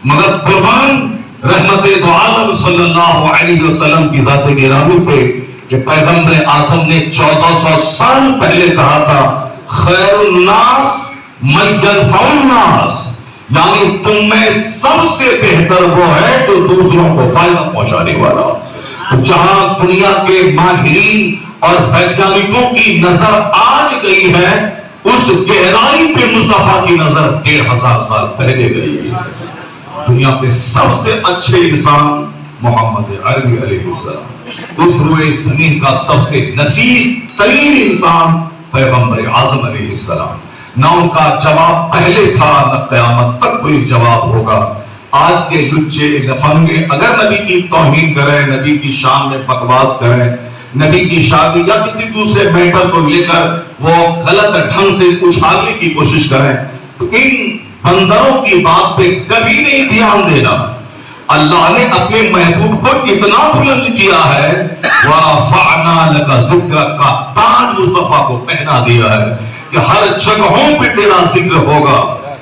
مگر قربان رحمت دو عالم صلی اللہ علیہ وسلم کی ذات گرامی پہ کہ پیغمبر اعظم نے 1400 سال پہلے کہا تھا خیر الناس من ينفع الناس، یعنی تم میں سب سے بہتر وہ ہے جو دوسروں کو فائدہ پہنچانے والا۔ جہاں دنیا کے ماہرین اور ویگیانکوں کی نظر آج گئی ہے، اس گہرائی پہ مصطفیٰ کی نظر 1500 سال پہلے گئی ہے۔ دنیا کے سب سے اچھے انسان محمد عربی علیہ السلام، اس روئے زمین کا سب سے نفیس ترین انسان پیغمبر اعظم علیہ السلام، نہ ان کا جواب پہلے تھا نہ قیامت تک کوئی جواب ہوگا۔ آج کے لچے لفنگے اگر نبی کی توہین کریں، نبی کی شان میں بکواس کریں، نبی کی شادی یا کسی دوسرے میٹر کو لے کر وہ غلط ڈھنگ سے اچھالنے کی کوشش کریں، تو ان بندروں کی بات پہ کبھی نہیں دھیان دینا۔ اللہ نے اپنے محبوب کو اتنا بلند کیا ہے، وَرَفَعْنَا لَكَ ذِكْرَكَ کا تاج مصطفیٰ کو پہنا دیا ہے کہ ہر جگہوں پہ تیرا ذکر ہوگا،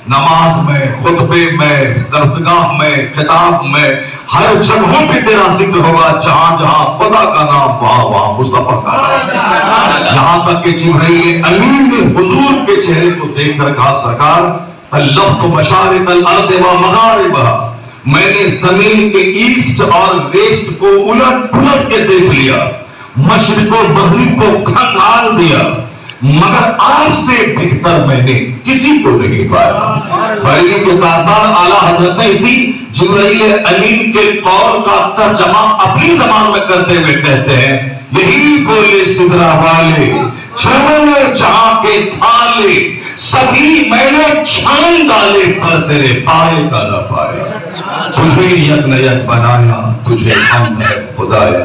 نماز میں، خطبے میں، درسگاہ میں، خطاب میں، ہر جگہوں پہ تیرا ذکر ہوگا۔ جہاں جہاں خدا کا نام وہاں وہاں مصطفیٰ کا نام۔ یہاں تک کہ جبرائیل امین نے حضور کے چہرے کو دیکھ کر کہا سرکار قلبت مشارق الارض و مغاربها، میں نے زمین کے ایسٹ اور ویسٹ کو الٹ پلٹ کے دیکھ لیا، مشرق و مغرب کو کھنگال دیا، مگر آپ سے بہتر میں نے کسی کو نہیں پایا۔ بریلی کے تاجدار اعلیٰ حضرت اسی جبرائیل امین کے قول کا ترجمہ اپنی زبان میں کرتے ہوئے کہتے ہیں، یہی بولے سدرا والے چھوڑے جہاں کے تھالے، سبھی میں نے چھان ڈالے پر تیرے پائے کا نہ پائے۔ تجھے یک نہ یک بنایا، تجھے حمد ہے خدایا۔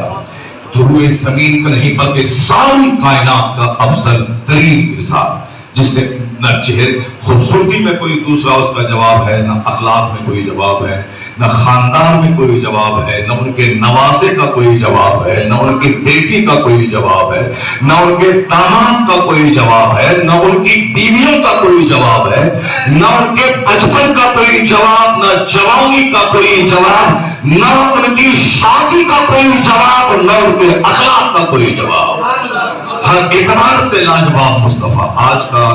تو روئے زمین کا نہیں بلکہ ساری کائنات کا افضل ترین انسان، جس سے نہ چہر خوبصورتی میں کوئی دوسرا اس کا جواب ہے، نہ اخلاق میں کوئی جواب ہے، نہ خاندان میں کوئی جواب ہے، نہ ان کے نواسے کا کوئی جواب ہے، نہ ان کی بیٹی کا کوئی جواب ہے، نہ ان کے داماد کا کوئی جواب ہے، نہ ان کی بیویوں کا کوئی جواب ہے، نہ ان کے بچپن کا کوئی جواب، نہ جوانی کا کوئی جواب، نہ ان کی شادی کا کوئی جواب، نہ ان کے اخلاق کا کوئی جواب۔ ہر اعتبار سے لاجواب مصطفیٰ۔ آج کا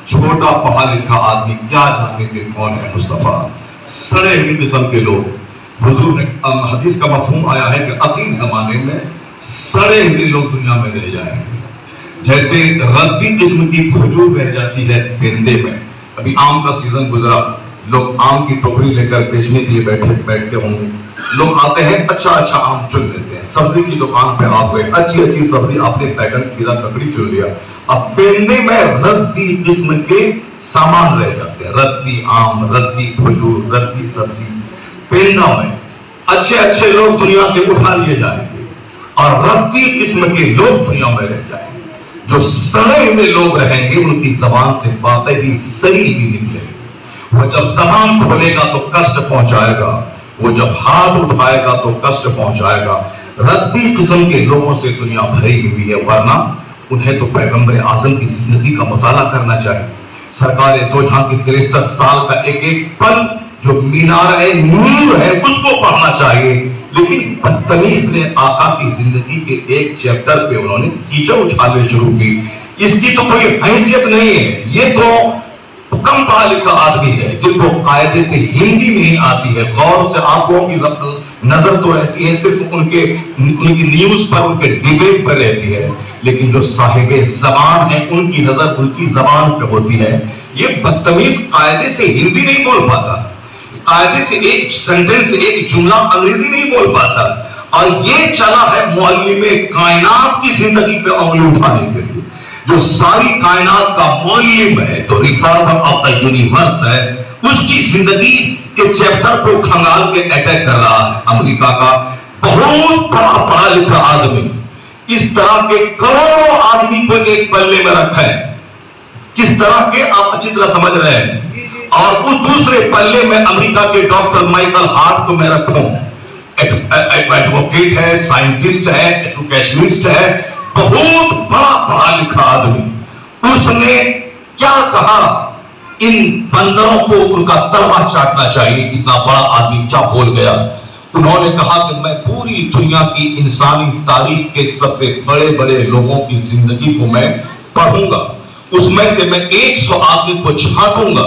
چھوٹا پڑھا لکھا آدمی کیا جانے کہ کون ہے مصطفیٰ؟ سڑے ہوئے قسم کے لوگ، حضور نے حدیث کا مفہوم آیا ہے کہ اخیر زمانے میں سڑے ہوئے لوگ دنیا میں رہ جائیں گے، جیسے ردی قسم کی کھجور رہ جاتی ہے پرندے میں۔ ابھی آم کا سیزن گزرا، لوگ آم کی ٹوکری لے کر بیچنے کے لیے بیٹھتے ہوں گے، لوگ آتے ہیں اچھا اچھا آم چن لیتے ہیں، سبزی کی دکان پہ آپ گئے، اچھی اچھی سبزی آپ نے بیگن کھیرا ککڑی چن لیا، اب پرندے میں ردی قسم کے سامان رہ جاتے ہیں، ردی آم، ردی کھجور، ردی سبزی۔ پرندہ میں اچھے اچھے لوگ دنیا سے اٹھا لیے جائیں گے اور ردی قسم کے لوگ دنیا میں رہ جائیں گے۔ جو سڑے ہوئے لوگ رہیں گے ان کی زبان سے باتیں بھی سڑی ہوئی نکلیں گی۔ وہ جب زبان کھولے گا تو کشٹ پہنچائے گا، وہ جب ہاتھ اٹھائے گا تو کشٹ پہنچائے گا۔ ردی قسم کے لوگوں سے دنیا بھری ہوئی ہے، ورنہ انہیں تو پیغمبر اعظم کی زندگی کا مطالعہ کرنا چاہیے۔ سرکار دو جہاں کی 63 سال کا ایک ایک پل جو مینار نور ہے اس کو پڑھنا چاہیے، لیکن بدتمیز نے آقا کی زندگی کے ایک چیپٹر پہ انہوں نے کیچڑ اچھالنے شروع کی۔ اس کی تو کوئی حیثیت نہیں ہے، یہ تو کم پڑھا لکھا آدمی ہے جن کو قاعدے سے ہندی نہیں آتی ہے، غور سے آنکھوں کی نظر تو رہتی ہے صرف ان کی نیوز پر، ان کے ڈیبیٹ پر رہتی ہے، لیکن جو صاحب زبان ہیں ان کی نظر ان کی زبان پہ ہوتی ہے۔ یہ بدتمیز قاعدے سے ہندی نہیں بول پاتا، قاعدے سے ایک سینٹنس ایک جملہ انگریزی نہیں بول پاتا، اور یہ چلا ہے معلم کائنات کی زندگی پہ انگلی اٹھانے کے لیے، جو ساری کائنات کا معلم ہے، تو ریفارمر آف دا یونیورس ہے، اس کی زندگی کے چیپٹر کو کھنگال کے اٹیک کر رہا ہے۔ امریکہ کا بہت بڑا پڑھا لکھا آدمی اس طرح کے کروڑوں آدمی کو ایک پلے میں رکھا ہے، کس طرح کے آپ اچھی طرح سمجھ رہے ہیں، اور اس دوسرے پلے میں امریکہ کے ڈاکٹر مائیکل ہارٹ کو میں رکھوں، ایڈوکیٹ ہے، سائنٹسٹ ہے، ایجوکیشنسٹ ہے، بہت بڑا پڑھا لکھا آدمی۔ اس نے کیا کہا ان بندروں کو ان کا تلوا چاٹنا چاہیے، اتنا بڑا آدمی کیا بول گیا۔ انہوں نے کہا کہ میں پوری دنیا کی انسانی تاریخ کے سب سے بڑے بڑے لوگوں کی زندگی کو میں پڑھوں گا، اس میں سے میں 100 آدمی کو چھانٹوں گا،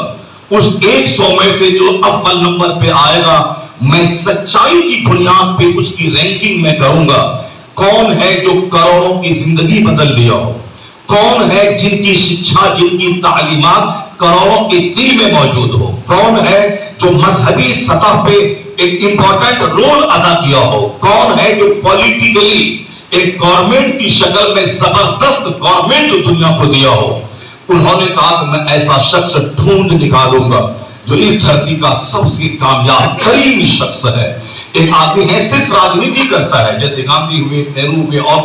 اس 100 میں سے جو اول نمبر پہ آئے گا میں سچائی کی بنیاد پہ اس کی رینکنگ میں کروں گا۔ کون ہے جو کروڑوں کی زندگی بدل دیا ہو، کون ہے جن کی شکشا، جن کی تعلیمات کروڑوں کے دل میں موجود ہو، کون ہے جو مذہبی سطح پہ ایک امپورٹنٹ رول ادا کیا ہو، کون ہے جو پولیٹیکلی ایک گورنمنٹ کی شکل میں زبردست گورنمنٹ دنیا کو دیا ہو۔ انہوں نے کہا کہ میں ایسا شخص ڈھونڈ نکالوں گا جو اس دھرتی کا سب سے کامیاب ترین شخص ہے۔ ایک آدمی ہے صرف راجنیتی کرتا ہے، جیسے گاندھی ہوئے، نہرو ہوئے، اور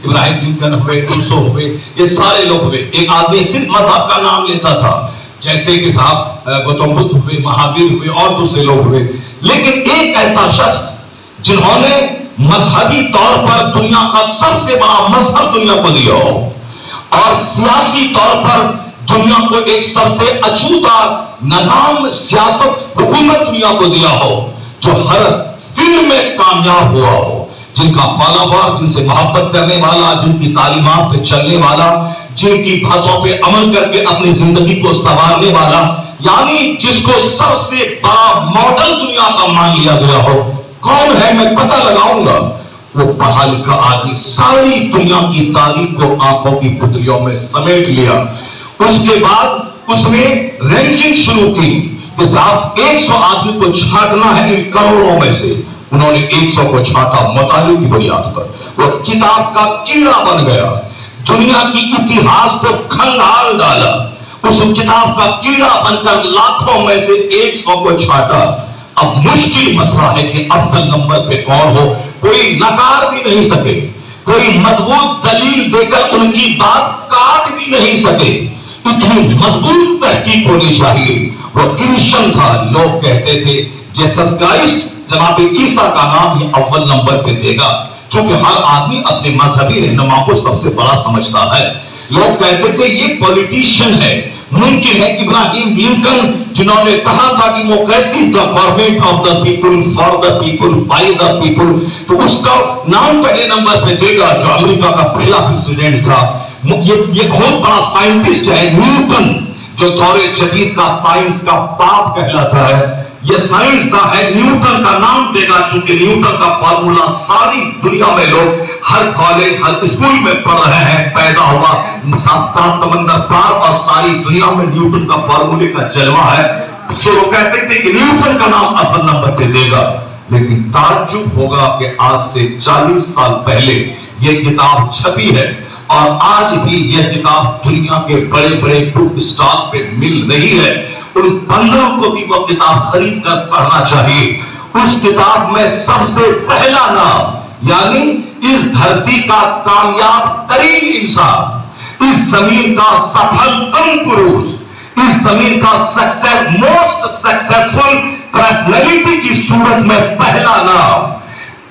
ابراہیم لنکن ہوئے، روسو ہوئے، یہ سارے لوگ ہوئے۔ ایک آدمی صرف مذہب کا نام لیتا تھا، جیسے کہ صاحب گوتم بدھ ہوئے، مہاویر ہوئے، اور دوسرے لوگ ہوئے۔ لیکن ایک ایسا شخص جنہوں نے مذہبی طور پر دنیا کا سب سے بڑا مذہب دنیا کو دیا ہو، اور سیاسی طور پر دنیا کو ایک سب سے اچھوتا نظام سیاست حکومت دنیا کو دیا ہو، جو ہر فیلڈ میں کامیاب ہوا ہو، جن کا فالوور، جن سے محبت کرنے والا، جن کی تعلیمات پہ چلنے والا، جن کی باتوں پہ عمل کر کے اپنی زندگی کو سنوارنے والا، یعنی جس کو سب سے بڑا ماڈل دنیا کا مان لیا گیا ہو، کون ہے میں پتہ لگاؤں گا۔ وہ پڑھا لکھا آدمی ساری دنیا کی تاریخ کو آنکھوں کی پتلیوں میں سمیٹ لیا۔ اس کے بعد اس نے رینکنگ شروع کی کہ صاحب 100 آدمی کو چھانٹنا ہے ان کروڑوں میں سے۔ انہوں نے 100 کو چھانٹا مطالعے کی بنیاد پر، وہ کتاب کا کیڑا بن گیا، دنیا کی اتہاس کو کھنگال ڈالا، اس کتاب کا کیڑا بن کر لاکھوں میں سے 100 کو چھانٹا۔ اب مشکل مسئلہ ہے کہ اول نمبر پہ کون ہو، کوئی نکار بھی نہیں سکے، کوئی مضبوط دلیل دے کر ان کی بات کاٹ بھی نہیں سکے، اتنی مضبوط تحقیق ہونی چاہیے۔ وہ کرسچن تھا، لوگ کہتے تھے جیسس کرائسٹ، جناب عیسیٰ کا نام یہ اول نمبر پہ دے گا، چونکہ ہر آدمی اپنے مذہبی رہنما کو سب سے بڑا سمجھتا ہے۔ لوگ کہتے تھے یہ پولیٹیشین ہے، ممکن ہے ابراہیم لنکن جنہوں نے کہا تھا کہ وہ کیسی the government of the people, for the people, by the people, تو اس کا نام پہلے نمبر پہ دے گا، جو امریکہ کا پہلا پریزیڈنٹ تھا۔ یہ بہت بڑا سائنٹسٹ ہے نیوٹن، جو دور جدید کا سائنس کا باپ کہلاتا ہے، یہ سائنس کا ہے، نیوٹن کا نام دے گا، چونکہ نیوٹن کا فارمولا ساری دنیا میں لوگ ہر کالج، ہر اسکول میں پڑھ رہے ہیں، پیدا ہوا 7 سمندر پار، اور ساری دنیا میں نیوٹن کا فارمولے کا جلوہ ہے۔ سو وہ کہتے تھے کہ نیوٹن کا نام اول نمبر پہ دے گا۔ لیکن تعجب ہوگا کہ آج سے 40 سال پہلے یہ کتاب چھپی ہے، اور آج بھی یہ کتاب دنیا کے بڑے بڑے بک اسٹال پہ مل رہی ہے۔ ان بندروں کو بھی وہ کتاب خرید کر پڑھنا چاہیے۔ اس کتاب میں سب سے پہلا نام، یعنی اس دھرتی کا کامیاب ترین انسان، اس زمین کا سفل تم پروش، اس زمین کا موسٹ سکسیسفل پرسنالٹی کی صورت میں پہلا نام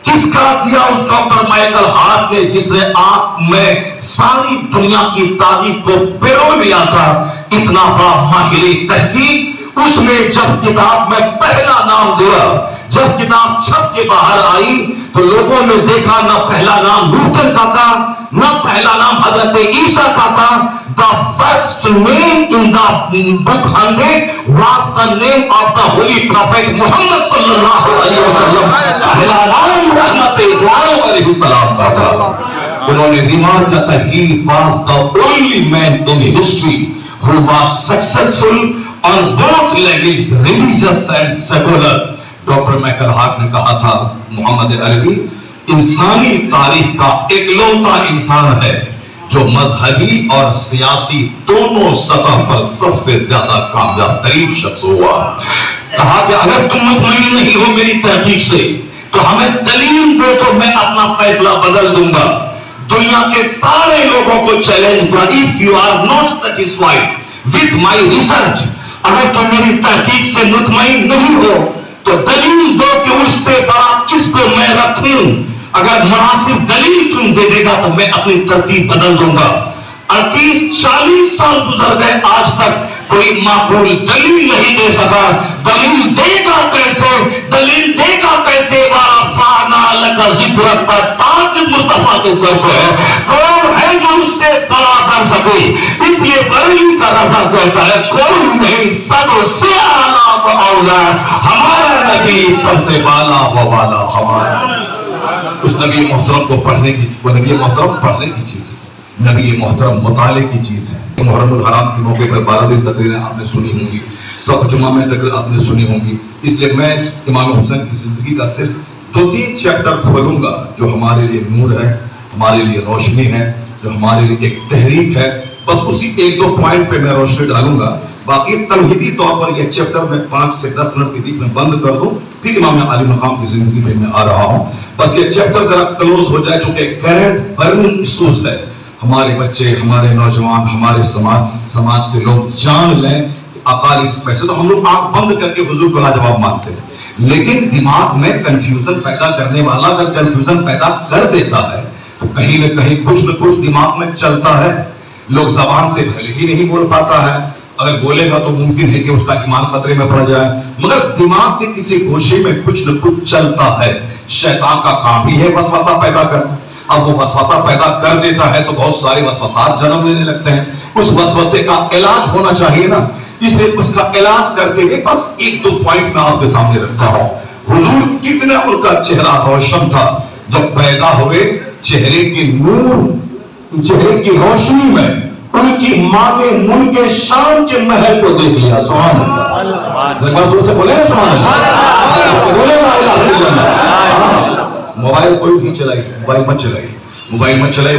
جس کا دیا اس ڈاکٹر مائیکل ہارٹ نے، جس نے آنکھ میں ساری دنیا کی تاریخ کو پرو لیا تھا، اتنا بڑا ماہر تحقیق، اس نے جب کتاب میں پہلا نام دیا، جب کتاب چھپ کے باہر آئی تو لوگوں نے دیکھا نہ پہلا نام نیوٹن کا تھا، نہ پہلا نام حضرت عیسیٰ کا تھا۔ The first name in the book 100 was the name of the holy prophet Muhammad sallallahu alaihi wasallam۔ پہلا نام رحمت دعاؤں علیہ السلام کا تھا۔ انہوں نے ریمارک کیا تھا he was the only man in history who was successful on both levels, religious and secular۔ Doctor Michael Hart نے کہا تھا محمد عربی انسانی تاریخ کا اکلوتا انسان ہے جو مذہبی اور سیاسی دونوں سطح پر سب سے زیادہ کامیاب ترین شخص ہوا۔ کہا کہ اگر تم مطمئن نہیں ہو میری تحقیق سے تو ہمیں دلیل دو تو میں اپنا فیصلہ بدل دوں گا۔ دنیا کے سارے لوگوں کو چیلنج کیا، if you are not satisfied with my research، اگر تم میری تحقیق سے مطمئن نہیں ہو تو دلیل دو کہ اس سے بڑا کس کو میں رکھوں۔ اگر مناسب دلیل تم دے دے گا تو میں اپنی ترتیب بدل دوں گا۔ 38-40 سال گزر گئے، آج تک کوئی معقول دلیل نہیں دے سکا۔ دلیل دے گا کیسے؟ دلیل دے گا کیسے؟ وَرَفَعْنَا لَكَ ذِكْرَكَ کا تاج مصطفیٰ کے سر پہ ہے، کون ہے جو اس سے بڑا کر سکے؟ اس لیے بریلوی کا رضا کہتا ہے کوئی نہیں، سب سے اعلیٰ و اولیٰ ہمارا نبی، سب سے بالا و بالا ہمارا۔ اس نبی محترم کو پڑھنے کی، وہ نبی محترم پڑھنے کی چیز ہے، نبی محترم مطالعے کی چیز ہے۔ محرم الحرام کے موقع پر 12 دن تقریریں آپ نے سنی ہوں گی، سب جمعہ میں تقریر آپ نے سنی ہوں گی، اس لیے میں اس امام حسین کی زندگی کا صرف 2-3 چیپٹر کھولوں گا جو ہمارے لیے نور ہے، ہمارے لیے روشنی ہے، جو ہمارے لیے ایک تحریک ہے، بس اسی 1-2 پوائنٹ پہ میں روشنی ڈالوں گا۔ باقی تمہیدی طور پر یہ چیپٹر میں 5 سے 10 منٹ کے بیچ میں بند کر دوں، پھر امام علی مقام کی زندگی پہ میں آ رہا ہوں۔ بس یہ چیپٹر ذرا کلوز ہو جائے، چونکہ کرنٹ برننگ ایشوز ہے، ہمارے بچے، ہمارے نوجوان، ہمارے سماج کے لوگ جان لیں اقالی۔ ویسے تو ہم لوگ آنکھ بند کر کے حضور کو لاجواب مانتے ہیں، لیکن دماغ میں کنفیوژن پیدا کرنے والا اگر کنفیوژن پیدا کر دیتا ہے تو کہیں نہ کہیں کچھ نہ کچھ دماغ میں چلتا ہے۔ لوگ زبان سے بھلے ہی نہیں بول پاتا ہے، اگر بولے گا تو ممکن ہے کہ اس کا ایمان خطرے میں پڑ جائے، مگر دماغ کے کسی گوشے میں کچھ نہ کچھ چلتا ہے۔ شیطان کا کام بھی ہے وسوسہ پیدا کرنا، اب وہ وسوسہ پیدا کر دیتا ہے تو بہت سارے وسوسات جنم لینے لگتے ہیں۔ اس وسوسے کا علاج ہونا چاہیے نا، اس لیے اس کا علاج کر کے بس 1-2 پوائنٹ میں آپ کے سامنے رکھتا ہوں۔ حضور کتنا ان کا چہرہ روشن تھا، جب پیدا ہوئے چہرے کی نور، چہرے کی روشنی میں ان کی ماں نے ملک شام کے محل کو دیکھ لیا۔ سبحان اللہ، ایک بار زور سے بولے سبحان اللہ، بولے لا الہ الا اللہ۔ موبائل کوئی بھی چلائی، موبائل مت چلائی، موبائل مت چلائی۔